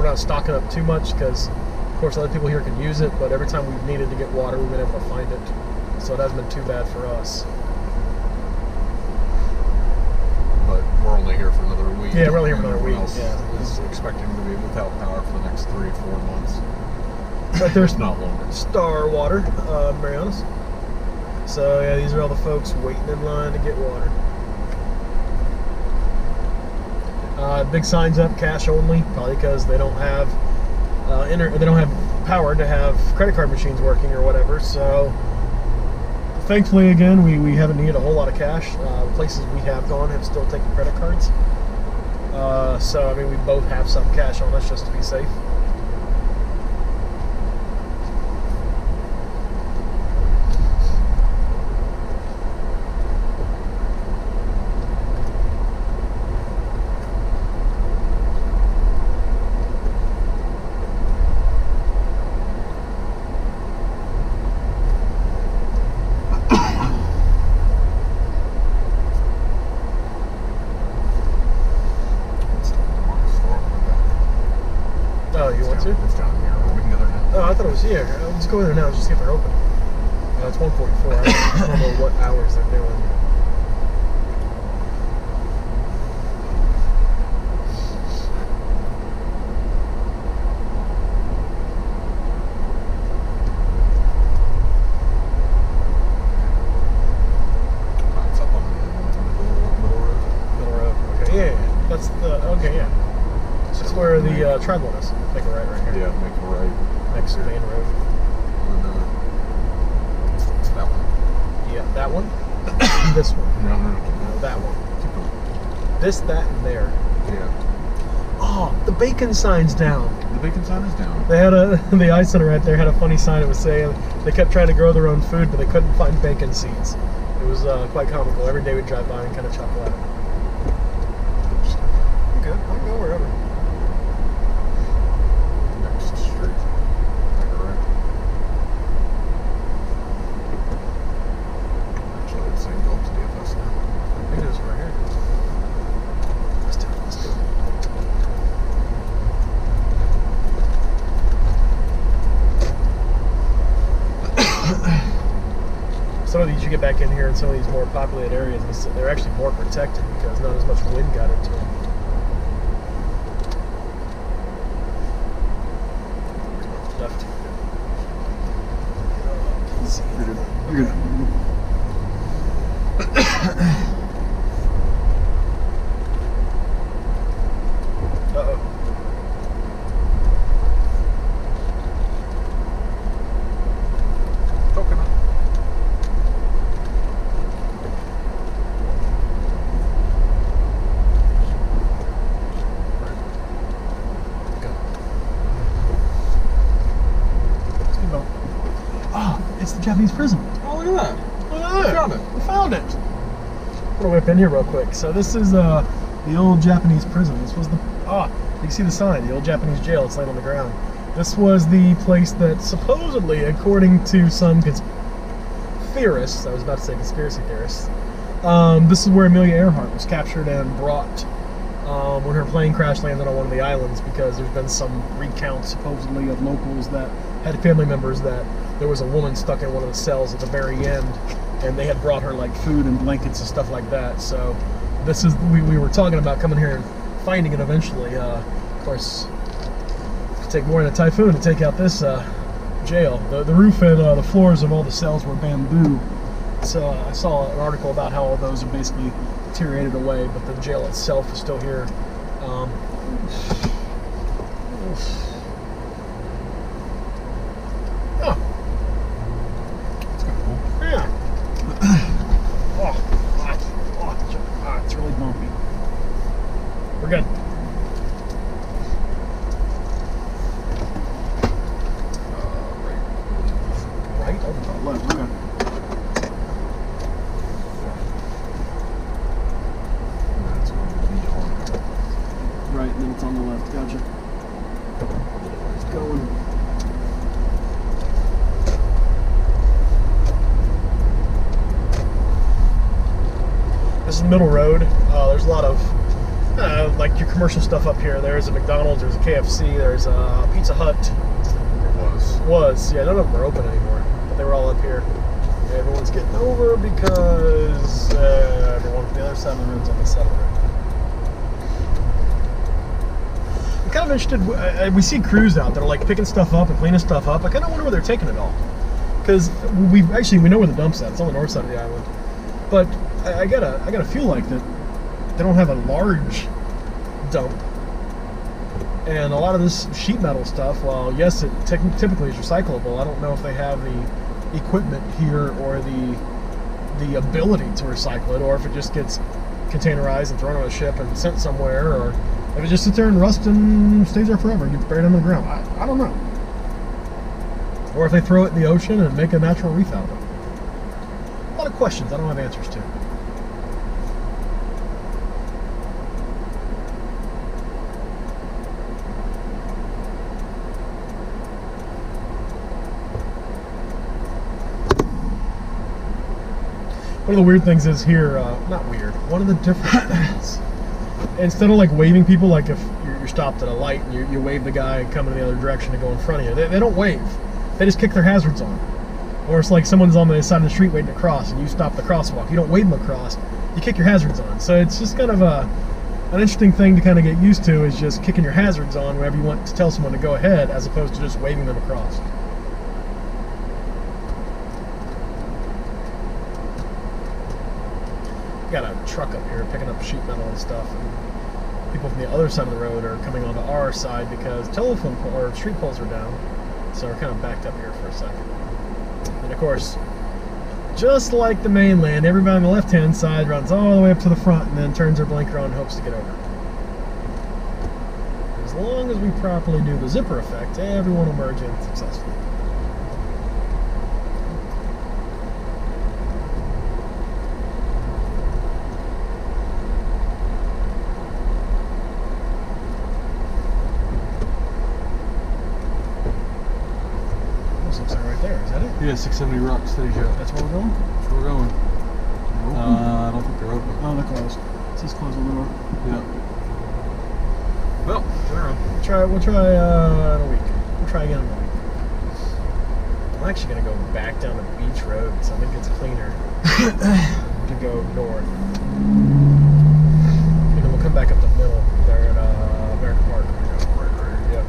we're not stocking up too much because, of course, other people here can use it. But every time we've needed to get water, we've been able to find it, so it hasn't been too bad for us. But we're only here for another week. Yeah, we're only here for another week. Else Yeah, is expecting to be without power for the next 3 or 4 months. but there's not longer. Star Water, Marianas. So yeah, these are all the folks waiting in line to get water. Big signs up, cash only, probably because they don't have they don't have power to have credit card machines working or whatever. So thankfully, again, we haven't needed a whole lot of cash. The places we have gone have still taken credit cards. So I mean, we both have some cash on us just to be safe. Oh, you want to? It's down here. We can go there now. Oh, I thought it was here. Let's go in there now and just see if they're open. It's 1:44. I don't know what hours they're doing. It's up on the middle road. Middle road. Okay, yeah. That's the, okay, yeah. That's where the triathlon is. Make a right here. Yeah, make a right. Next main road. On that one. Yeah, that one. This one. No, That one. This, that, and there. Yeah. Oh, the bacon sign's down. The bacon sign is down. They had the ice center right there had a funny sign. It was saying they kept trying to grow their own food, but they couldn't find bacon seeds. It was quite comical. Every day we'd drive by and kind of chuckle at it. Okay, I can go wherever. Next street. Make a right. Actually, it's saying go up to DFS now. I think it is right here. Let's do it. Let's do it. Some of these you get back in here in some of these more populated areas, they're actually more protected because not as much wind got into them. Left. Can't see it. You're good. Uh-oh. Coconut. Speedboat. Oh, it's the Japanese prison. Oh, look at that. Look at that. Found it. We found it. I'm gonna whip in here real quick. So this is the old Japanese prison. This was the you can see the sign, the old Japanese jail. It's laying on the ground. This was the place that supposedly, according to some theorists, I was about to say conspiracy theorists, this is where Amelia Earhart was captured and brought when her plane crash landed on one of the islands, because there's been some recounts supposedly of locals that had family members that there was a woman stuck in one of the cells at the very end, and they had brought her like food and blankets and stuff like that. So this is, we were talking about coming here and finding it eventually. Of course, it could take more than a typhoon to take out this jail. The roof and the floors of all the cells were bamboo. So I saw an article about how all those are basically deteriorated away, but the jail itself is still here. Oh. That's kind of cool. Yeah. It's really bumpy. We're good. Right? Oh, left. Okay. That's going to be on. Right, and then it's on the left. Gotcha. It's going. This is the middle road. There's a lot of like your commercial stuff up here. There's a McDonald's, there's a KFC, there's a Pizza Hut. Yeah, none of them are open anymore, but they were all up here. And everyone's getting over because everyone from the other side of the road's on this side of the road. I'm kind of interested. We see crews out that are like picking stuff up and cleaning stuff up. I kind of wonder where they're taking it all, because we know where the dump's at. It's on the north side of the island, but I gotta feel like that they don't have a large dump. And a lot of this sheet metal stuff, well, yes, it typically is recyclable. I don't know if they have the equipment here or the ability to recycle it, or if it just gets containerized and thrown on a ship and sent somewhere, or if it just sits there and rusts and stays there forever and gets buried under the ground. I don't know. Or if they throw it in the ocean and make a natural reef out of it. A lot of questions I don't have answers to. One of the weird things is here, not weird, one of the different things, instead of like waving people, like if you're stopped at a light and you wave the guy coming in the other direction to go in front of you, they don't wave. They just kick their hazards on. Or it's like someone's on the side of the street waiting to cross and you stop the crosswalk. You don't wave them across, you kick your hazards on. So it's just kind of an interesting thing to kind of get used to, is just kicking your hazards on whenever you want to tell someone to go ahead, as opposed to just waving them across. Got a truck up here picking up sheet metal and stuff, and people from the other side of the road are coming onto our side because telephone or street poles are down, so we're kind of backed up here for a second. And of course, just like the mainland, everybody on the left hand side runs all the way up to the front and then turns their blinker on and hopes to get over. As long as we properly do the zipper effect, everyone will merge in successfully. Yeah, 670 Rock Steady Show. That's where we're going? That's where we're going. I don't think they're open. Oh, they're closed. It says close on the door. Yeah. Well, turn around. We'll try in a week. We'll try again in a week. I'm actually going to go back down the beach road, so I think it's cleaner to go north. And then we'll come back up the middle there at American Park. Right, yep.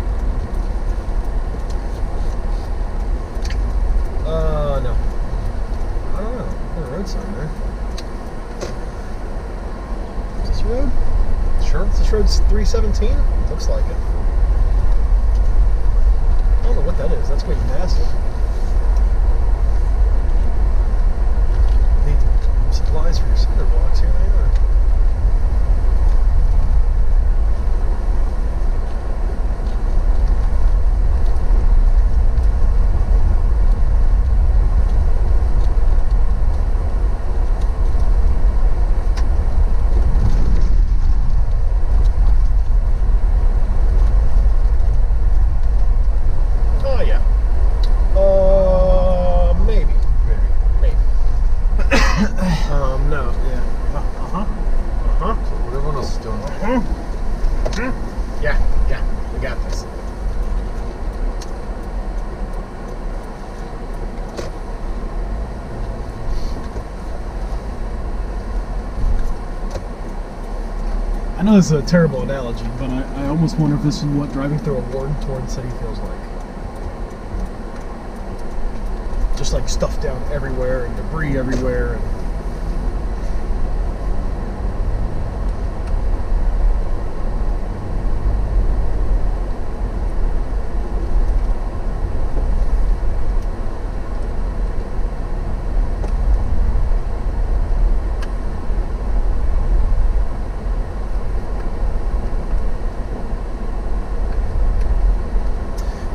No. I don't know. There's a road sign there. Is this road? Sure. Is this road 317? Looks like it. I don't know what that is. That's way massive. Need supplies for your cinder blocks. Here they are. I know this is a terrible analogy, but I almost wonder if this is what driving through a war-torn city feels like. Just like stuff down everywhere and debris everywhere.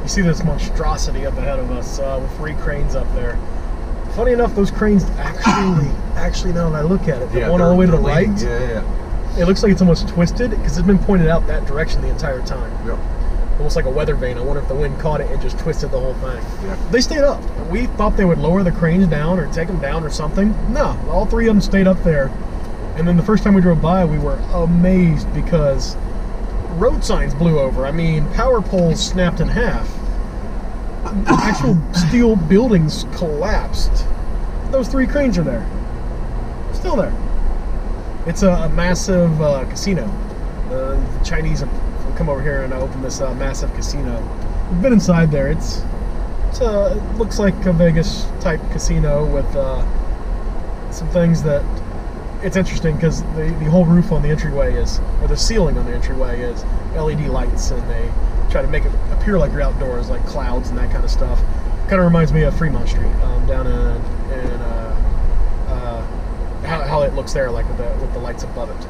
See this monstrosity up ahead of us with 3 cranes up there. Funny enough, those cranes actually now that I look at it, the one all the way to the right, it looks like it's almost twisted because it's been pointed out that direction the entire time. Yeah. Almost like a weather vane. I wonder if the wind caught it and just twisted the whole thing. Yeah. They stayed up. We thought they would lower the cranes down or take them down or something. No, all 3 of them stayed up there And then the first time we drove by, we were amazed because road signs blew over. I mean, power poles snapped in half. Actual steel buildings collapsed. Those 3 cranes are there. Still there. It's a massive casino. The Chinese have come over here and opened this massive casino. We've been inside there. It looks like a Vegas type casino with some things that it's interesting because the whole roof on the entryway or the ceiling on the entryway is LED lights, and they try to make it appear like you're outdoors, like clouds and that kind of stuff. Kind of reminds me of Fremont Street down in how it looks there, like with the lights above it.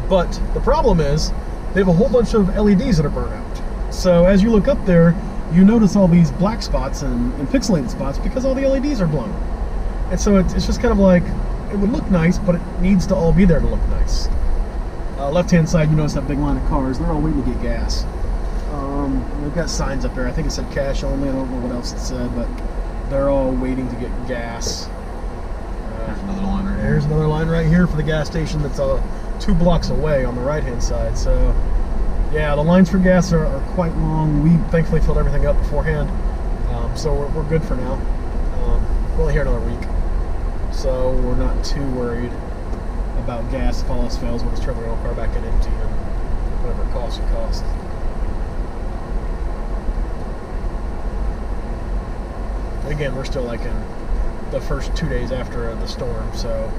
But the problem is they have a whole bunch of LEDs that are burnt out. So as you look up there, you notice all these black spots and pixelated spots because all the LEDs are blown. And so it's just kind of like, it would look nice, but it needs to all be there to look nice. Left-hand side, you notice that big line of cars. They're all waiting to get gas. They've got signs up there. I think it said cash only. I don't know what else it said, but they're all waiting to get gas. There's another line right here. There's another line right here for the gas station that's 2 blocks away on the right-hand side. So, yeah, the lines for gas are quite long. We thankfully filled everything up beforehand, so we're good for now. We're only here another week, so we're not too worried about gas if all else fails. We'll just turn the rental car back in empty and whatever it costs, it costs. Again, we're still like in the first 2 days after the storm, so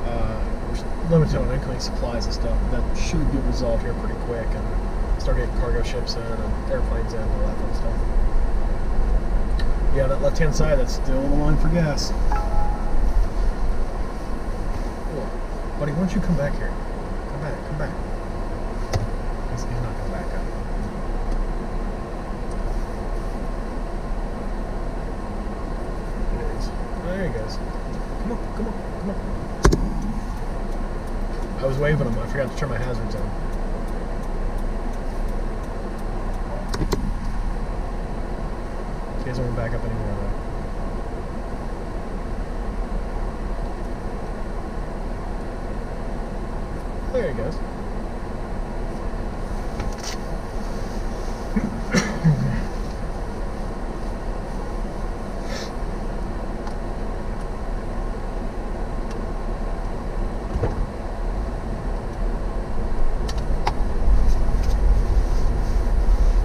we're limited on incoming supplies and stuff. That should get resolved here pretty quick and start getting cargo ships in and airplanes in and all that kind of stuff. Yeah, that left-hand side, that's still the line for gas. Cool. Buddy, why don't you come back here? Come back, come back. He's not going to back up. There he goes. Come on, come on, come on. I was waving him. I forgot to turn my hazards on. He doesn't want to back up anymore, though. There he goes.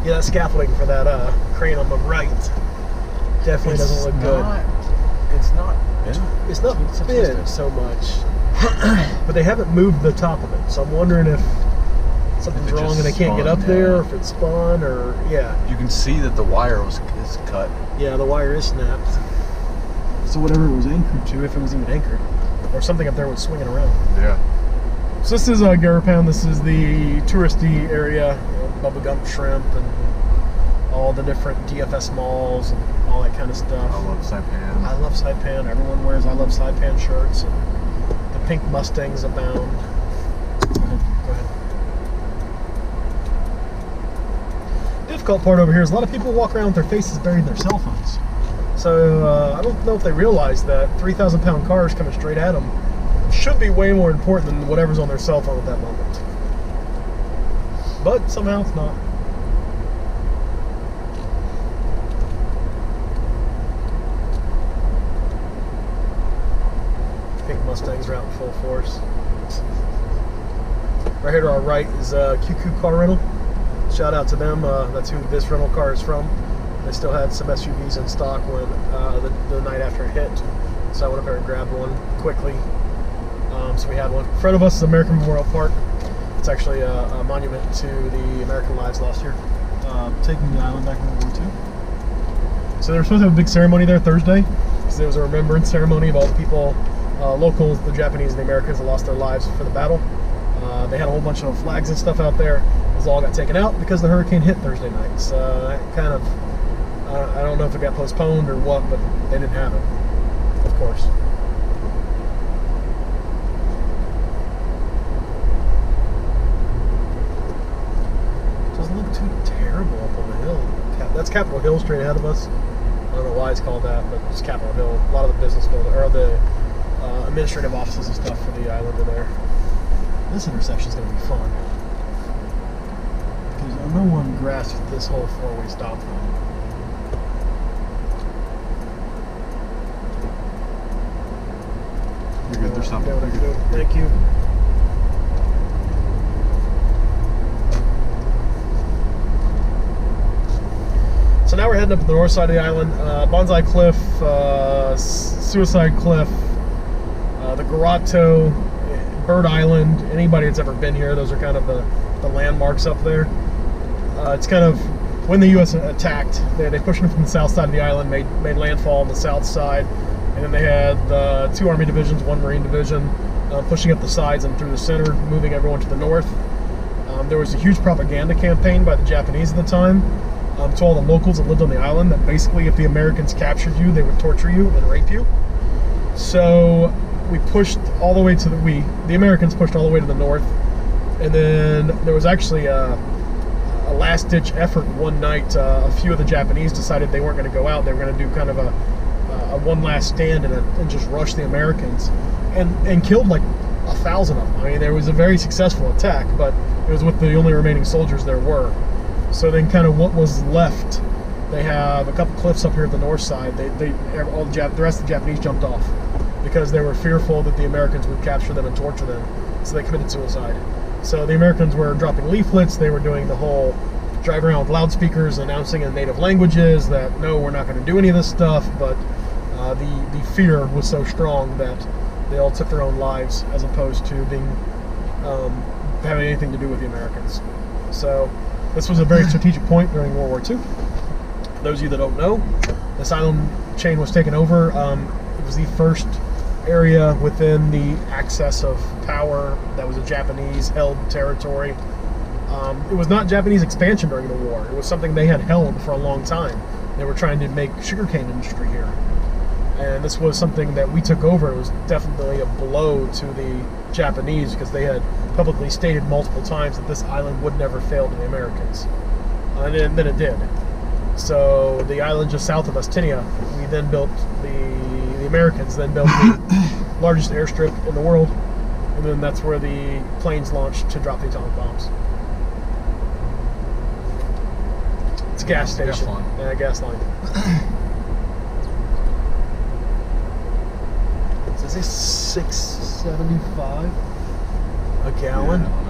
Yeah, that scaffolding for that crane on the right definitely doesn't look good. It's not bent. It's not bent so much, but they haven't moved the top of it. So I'm wondering if something's wrong and they can't get up there, or if it's spun, or yeah. You can see that the wire is cut. Yeah, the wire is snapped. So whatever it was anchored to, if it was even anchored, or something up there was swinging around. Yeah. So this is Garapan. This is the touristy area, Bubba Gump Shrimp, and all the different DFS malls and all that kind of stuff. I love Saipan. I love Saipan. Everyone wears I love Saipan shirts, and the pink Mustangs abound. Go ahead. Difficult part over here is a lot of people walk around with their faces buried in their cell phones. So I don't know if they realize that 3,000-pound cars coming straight at them should be way more important than whatever's on their cell phone at that moment. But somehow it's not. Pink Mustangs are out in full force. Right here to our right is QQ Car Rental. Shout out to them. That's who this rental car is from. They still had some SUVs in stock when the night after it hit. So I went up there and grabbed one quickly. So we had one. In front of us is American Memorial Park. It's actually a monument to the American lives lost here, taking the island back in World War II. So they were supposed to have a big ceremony there Thursday, because there was a remembrance ceremony of all the people, locals, the Japanese and the Americans that lost their lives for the battle. They had a whole bunch of flags and stuff out there. Those all got taken out because the hurricane hit Thursday night. So kind of, I don't know if it got postponed or what, but they didn't have it, of course. Terrible up on the hill. That's Capitol Hill straight ahead of us. I don't know why it's called that, but it's Capitol Hill. A lot of the business building, or the administrative offices and stuff for the island in there. This intersection is going to be fun. Because no one grasped this whole four-way stop thing. You're good. They're stopping. Yeah, they're good. Thank you. So now we're heading up to the north side of the island. Bonsai Cliff, Suicide Cliff, the Grotto, Bird Island. Anybody that's ever been here, those are kind of the landmarks up there. It's kind of when the U.S. attacked, they pushed them from the south side of the island, made landfall on the south side, and then they had 2 Army divisions, 1 Marine division, pushing up the sides and through the center, moving everyone to the north. There was a huge propaganda campaign by the Japanese at the time to all the locals that lived on the island that basically if the Americans captured you, they would torture you and rape you. So we pushed all the way to the Americans pushed all the way to the north, and then there was actually a last-ditch effort one night. A few of the Japanese decided they weren't going to go out. They were going to do kind of a one last stand and just rush the Americans, and killed like 1,000 of them. I mean, there was a very successful attack, but it was with the only remaining soldiers there were. So then kind of what was left, they have a couple cliffs up here at the north side. The rest of the Japanese jumped off because they were fearful that the Americans would capture them and torture them. So they committed suicide. So the Americans were dropping leaflets. They were doing the whole drive around with loudspeakers announcing in native languages that no, we're not going to do any of this stuff. But the fear was so strong that they all took their own lives as opposed to being having anything to do with the Americans. So this was a very strategic point during World War II. Those of you that don't know, this island chain was taken over. It was the first area within the axis of power that was a Japanese-held territory. It was not Japanese expansion during the war. It was something they had held for a long time. They were trying to make sugarcane industry here. And this was something that we took over. It was definitely a blow to the Japanese because they had publicly stated multiple times that this island would never fail to the Americans. And then it did. So the island just south of Astinia, we then built, the Americans then built the largest airstrip in the world, and then that's where the planes launched to drop the atomic bombs. It's a gas station. Gas line. Yeah, gas line. So is this $6.75 a gallon? Yeah.